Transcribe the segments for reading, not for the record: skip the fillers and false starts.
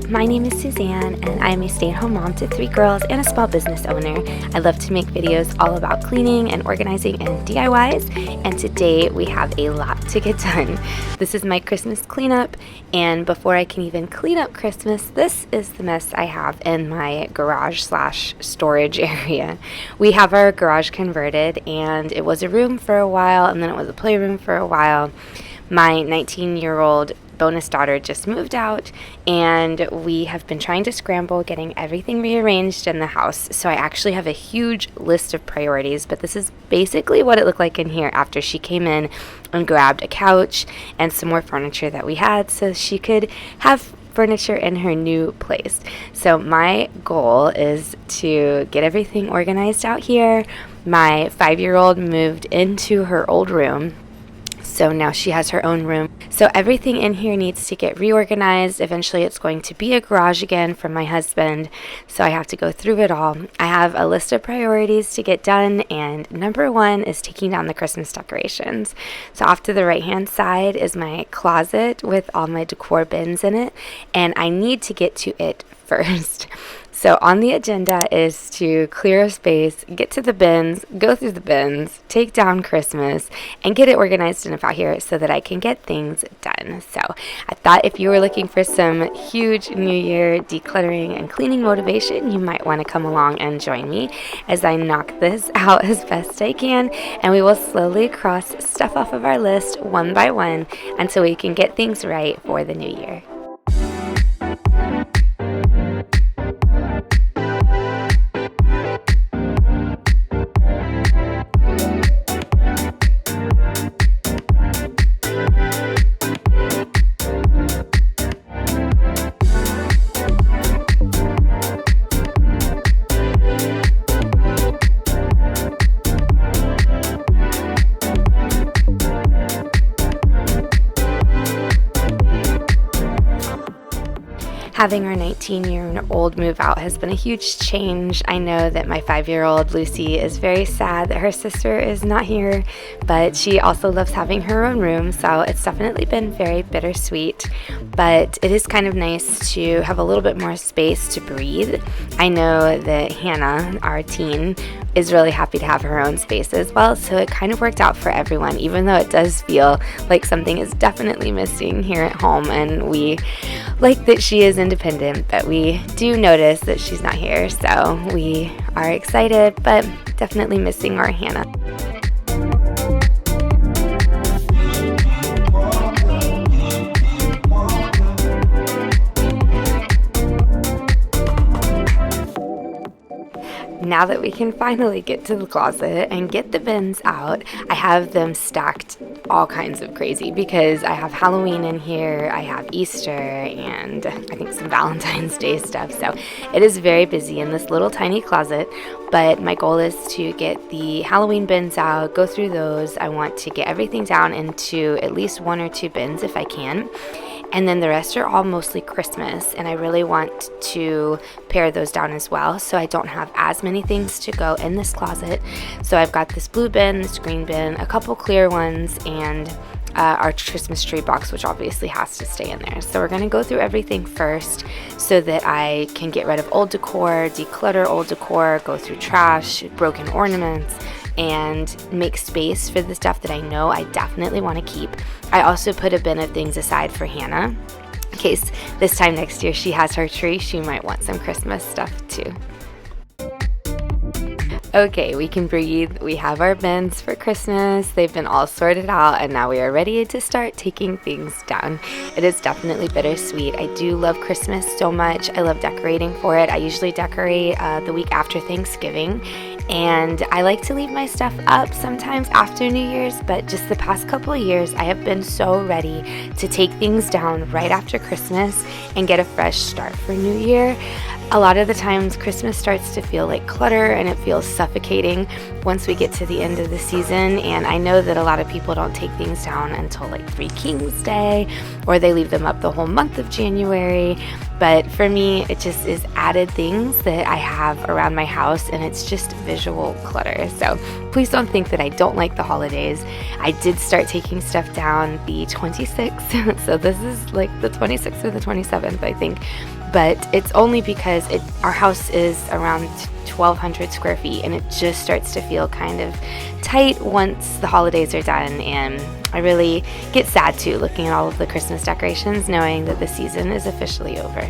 my name is Suzanne, and I'm a stay-at-home mom to 3 girls and a small business owner. I love to make videos all about cleaning and organizing and DIYs, and today we have a lot to get done. This is my Christmas cleanup, and before I can even clean up Christmas, this is the mess I have in my garage/storage area. We have our garage converted, and it was a room for a while, and then it was a playroom for a while. My 19-year-old bonus daughter just moved out, and we have been trying to scramble getting everything rearranged in the house. So I actually have a huge list of priorities, but this is basically what it looked like in here after she came in and grabbed a couch and some more furniture that we had so she could have furniture in her new place. So my goal is to get everything organized out here. My 5-year-old moved into her old room, so now she has her own room. So everything in here needs to get reorganized. Eventually it's going to be a garage again from my husband, so I have to go through it all. I have a list of priorities to get done, and number 1 is taking down the Christmas decorations. So off to the right hand side is my closet with all my decor bins in it, and I need to get to it first. So on the agenda is to clear a space, get to the bins, go through the bins, take down Christmas, and get it organized enough out here so that I can get things done. So I thought if you were looking for some huge New Year decluttering and cleaning motivation, you might want to come along and join me as I knock this out as best I can, and we will slowly cross stuff off of our list one by one until we can get things right for the new year. Having our 19-year-old move out has been a huge change. I know that my 5-year-old Lucy is very sad that her sister is not here, but she also loves having her own room, so it's definitely been very bittersweet. But it is kind of nice to have a little bit more space to breathe. I know that Hannah, our teen, is really happy to have her own space as well, so it kind of worked out for everyone, even though it does feel like something is definitely missing here at home, and we like that she is independent, but we do notice that she's not here, so we are excited, but definitely missing our Hannah. Now that we can finally get to the closet and get the bins out, I have them stacked all kinds of crazy because I have Halloween in here, I have Easter, and I think some Valentine's Day stuff. So it is very busy in this little tiny closet, but my goal is to get the Halloween bins out, go through those. I want to get everything down into at least 1 or 2 bins if I can. And then the rest are all mostly Christmas, and I really want to pare those down as well so I don't have as many things to go in this closet. So I've got this blue bin, this green bin, a couple clear ones, and our Christmas tree box, which obviously has to stay in there. So we're going to go through everything first so that I can get rid of old decor, declutter old decor, go through trash, broken ornaments, and make space for the stuff that I know I definitely want to keep. I also put a bin of things aside for Hannah in case this time next year she has her tree, she might want some Christmas stuff too. Okay, we can breathe. We have our bins for Christmas. They've been all sorted out, and now we are ready to start taking things down. It is definitely bittersweet. I do love Christmas so much. I love decorating for it. I usually decorate the week after Thanksgiving, and I like to leave my stuff up sometimes after New Year's, but just the past couple of years, I have been so ready to take things down right after Christmas and get a fresh start for New Year. A lot of the times Christmas starts to feel like clutter and it feels suffocating once we get to the end of the season, and I know that a lot of people don't take things down until like Three Kings Day, or they leave them up the whole month of January. But for me, it just is added things that I have around my house, and it's just visual clutter. So please don't think that I don't like the holidays. I did start taking stuff down the 26th, so this is like the 26th or the 27th, I think. but it's only because our house is around 1,200 square feet, and it just starts to feel kind of tight once the holidays are done. And I really get sad too, looking at all of the Christmas decorations, knowing that the season is officially over.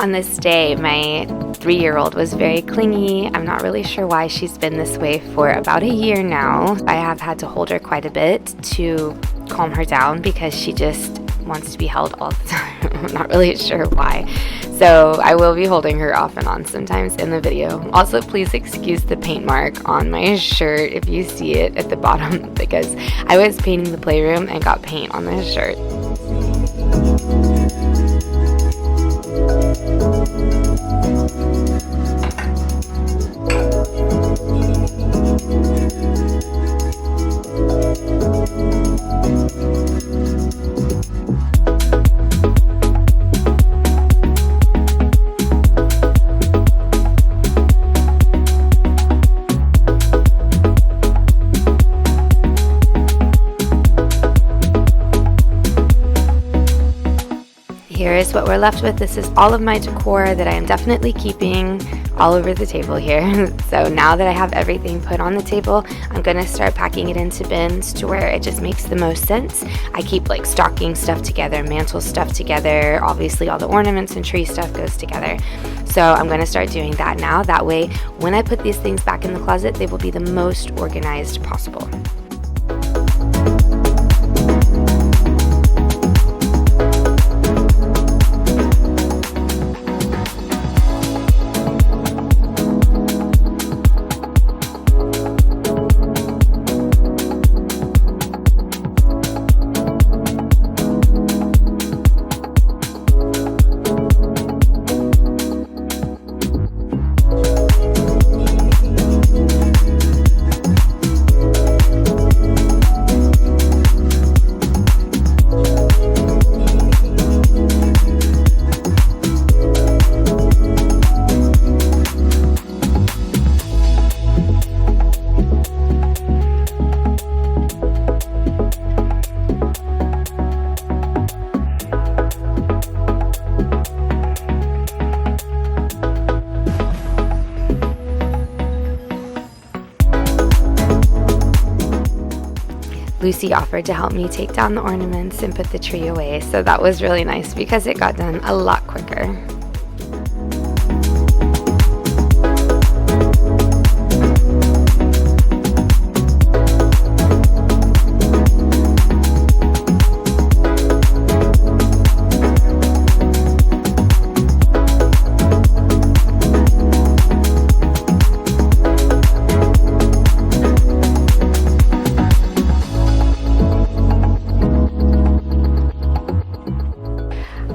On this day, my 3-year-old was very clingy. I'm not really sure why she's been this way for about a year now. I have had to hold her quite a bit to calm her down because she just wants to be held all the time. I'm not really sure why. So I will be holding her off and on sometimes in the video. Also, please excuse the paint mark on my shirt if you see it at the bottom, because I was painting the playroom and got paint on this shirt. Here's what we're left with. This is all of my decor that I am definitely keeping all over the table here. So now that I have everything put on the table, I'm gonna start packing it into bins to where it just makes the most sense. I keep like stocking stuff together, mantle stuff together, obviously all the ornaments and tree stuff goes together. So I'm gonna start doing that now. That way, when I put these things back in the closet, they will be the most organized possible. Lucy offered to help me take down the ornaments and put the tree away, so that was really nice because it got done a lot quicker.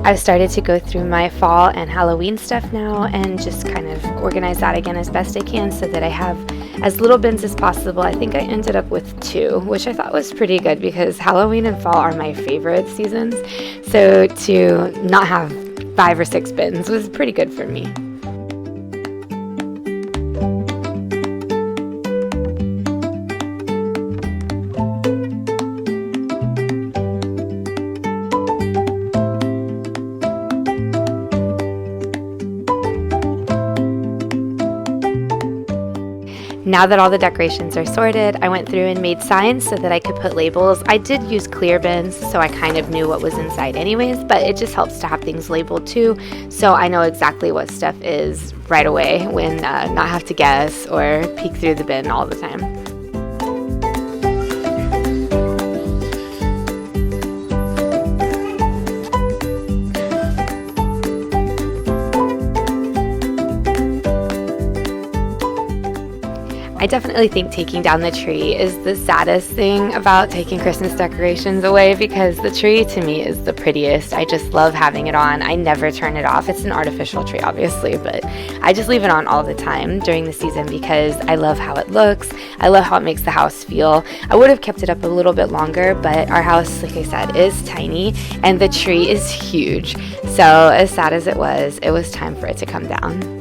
I've started to go through my fall and Halloween stuff now and just kind of organize that again as best I can so that I have as little bins as possible. I think I ended up with 2, which I thought was pretty good because Halloween and fall are my favorite seasons. So to not have 5 or 6 bins was pretty good for me. Now that all the decorations are sorted, I went through and made signs so that I could put labels. I did use clear bins, so I kind of knew what was inside anyways, but it just helps to have things labeled too, so I know exactly what stuff is right away when not have to guess or peek through the bin all the time. I definitely think taking down the tree is the saddest thing about taking Christmas decorations away because the tree to me is the prettiest. I just love having it on. I never turn it off. It's an artificial tree obviously, but I just leave it on all the time during the season because I love how it looks. I love how it makes the house feel. I would have kept it up a little bit longer, but our house, like I said, is tiny and the tree is huge. So as sad as it was time for it to come down.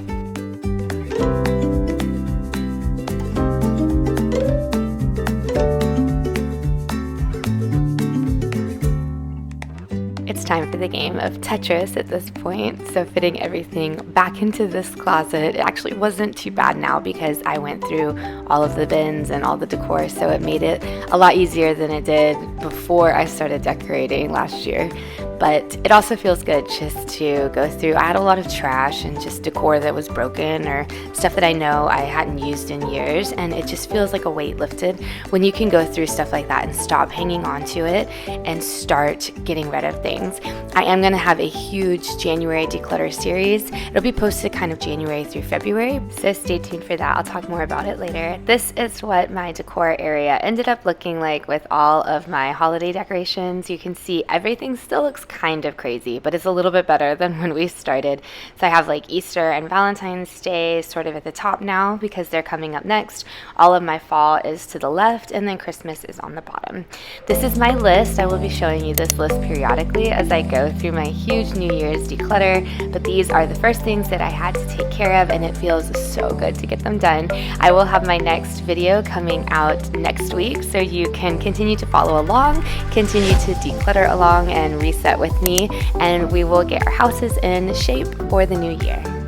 It's time for the game of Tetris at this point, so fitting everything back into this closet. It actually wasn't too bad now because I went through all of the bins and all the decor, so it made it a lot easier than it did before I started decorating last year. But it also feels good just to go through. I had a lot of trash and just decor that was broken or stuff that I know I hadn't used in years, and it just feels like a weight lifted when you can go through stuff like that and stop hanging on to it and start getting rid of things. I am going to have a huge January declutter series. It'll be posted kind of January through February, so stay tuned for that. I'll talk more about it later. This is what my decor area ended up looking like with all of my holiday decorations. You can see everything still looks kind of crazy, but it's a little bit better than when we started. So I have like Easter and Valentine's Day sort of at the top now because they're coming up next. All of my fall is to the left, and then Christmas is on the bottom. This is my list. I will be showing you this list periodically as I go through my huge New Year's declutter, but these are the first things that I had to take care of, and it feels so good to get them done. I will have my next video coming out next week, so you can continue to follow along, continue to declutter along, and reset with me, and we will get our houses in shape for the new year.